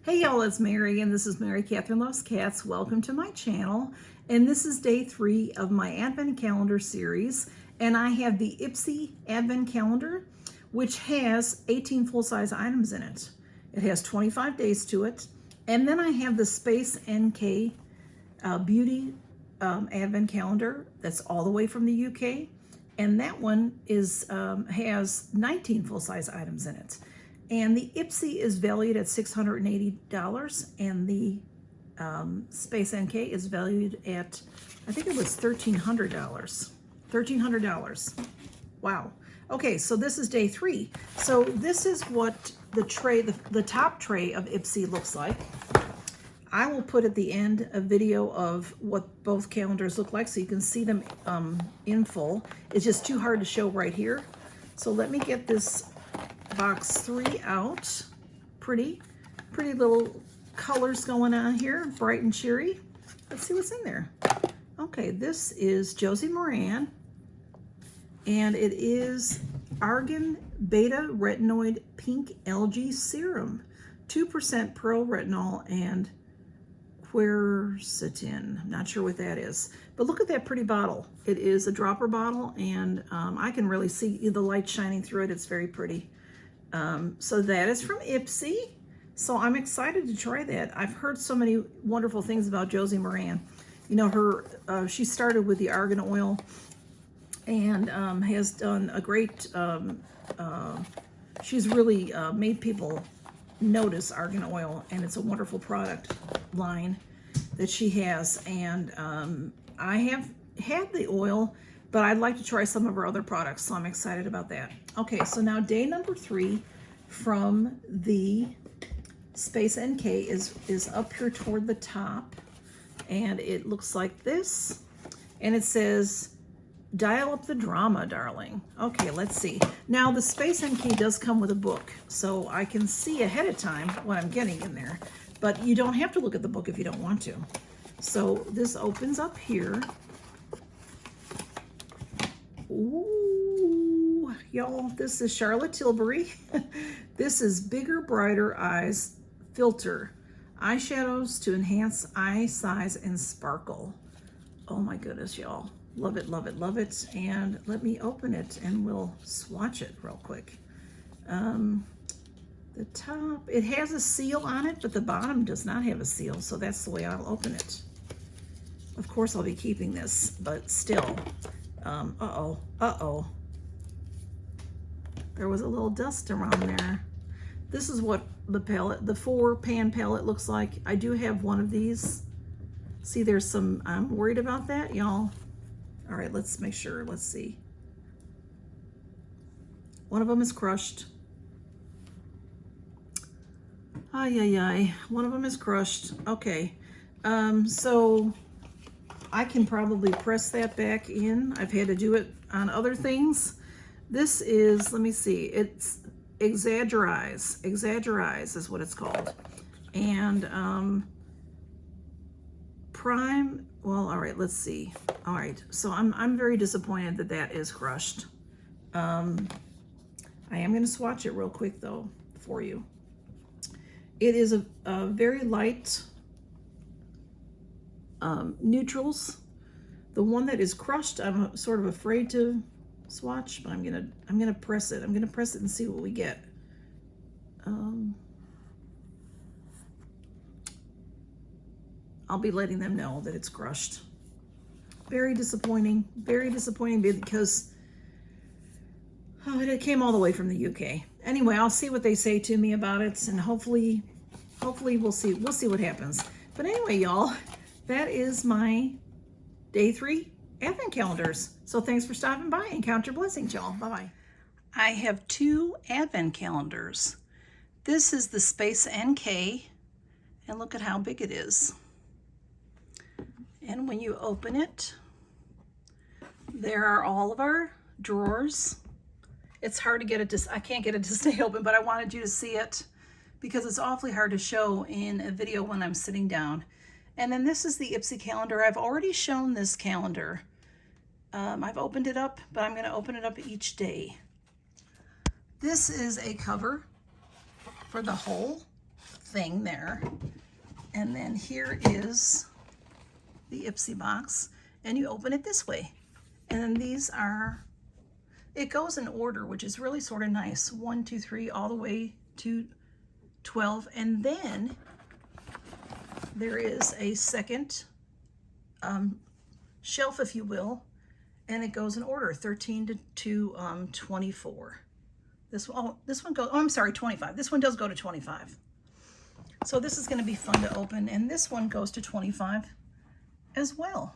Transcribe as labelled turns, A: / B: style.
A: Hey y'all, it's Mary, and this is Mary Catherine Loves Cats. Welcome to my channel, and this is day 3 of my Advent Calendar series, and I have the Ipsy Advent Calendar, which has 18 full-size items in it. It has 25 days to it, and then I have the Space NK Beauty Advent Calendar that's all the way from the UK, and that one is has 19 full-size items in it. And the Ipsy is valued at $680, and the Space NK is valued at, I think it was $1,300. $1,300. Wow. Okay, so this is day 3. So this is what the tray, the top tray of Ipsy looks like. I will put at the end a video of what both calendars look like so you can see them in full. It's just too hard to show right here. So let me get this box 3 out. Pretty little colors going on here, bright and cheery. Let's see what's in there. Okay, this is Josie Moran, and it is Argan Beta Retinoid Pink Algae Serum, 2% pearl retinol and quercetin. I'm not sure what that is, but look at that pretty bottle. It is a dropper bottle, and I can really see the light shining through it. It's very pretty. So that is from Ipsy. So I'm excited to try that. I've heard so many wonderful things about Josie Moran. You know, her she started with the argan oil and has done a great, she's really made people notice argan oil, and it's a wonderful product line that she has. And I have had the oil, but I'd like to try some of her other products, so I'm excited about that. Okay, so now day number 3 from the Space NK is up here toward the top, and it looks like this, and it says, dial up the drama, darling. Okay, let's see. Now the Space NK does come with a book, so I can see ahead of time what I'm getting in there, but you don't have to look at the book if you don't want to. So this opens up here. Ooh, y'all, this is Charlotte Tilbury. This is Bigger Brighter Eyes Filter. Eyeshadows to enhance eye size and sparkle. Oh my goodness, y'all. Love it, love it, love it. And let me open it and we'll swatch it real quick. The top, it has a seal on it, but the bottom does not have a seal, so that's the way I'll open it. Of course, I'll be keeping this, but still. Uh-oh. There was a little dust around there. This is what the palette, the 4-pan palette looks like. I do have one of these. See, there's some, I'm worried about that, y'all. All right, let's make sure. Let's see. One of them is crushed. Ay. One of them is crushed. Okay. So I can probably press that back in. I've had to do it on other things. This is, let me see, it's Exaggerize is what it's called. And Prime, well, all right, let's see. All right, so I'm very disappointed that that is crushed. I am going to swatch it real quick though for you. It is a very light neutrals. The one that is crushed, I'm sort of afraid to swatch, but I'm gonna press it. I'm gonna press it and see what we get. I'll be letting them know that it's crushed. Very disappointing because it came all the way from the UK. Anyway, I'll see what they say to me about it, and hopefully we'll see what happens. But anyway, y'all, that is my day 3 Advent calendars. So thanks for stopping by, and count your blessings, y'all. Bye-bye. I have 2 Advent calendars. This is the Space NK, and look at how big it is. And when you open it, there are all of our drawers. It's hard to get it to, I can't get it to stay open, but I wanted you to see it because it's awfully hard to show in a video when I'm sitting down. And then this is the Ipsy calendar. I've already shown this calendar. I've opened it up, but I'm going to open it up each day. This is a cover for the whole thing there. And then here is the Ipsy box, and you open it this way. And then these are, it goes in order, which is really sort of nice. 1, 2, 3, all the way to 12. And then there is a second shelf, if you will, and it goes in order, 13 to 24. This one goes, oh, I'm sorry, 25. This one does go to 25. So this is going to be fun to open, and this one goes to 25 as well.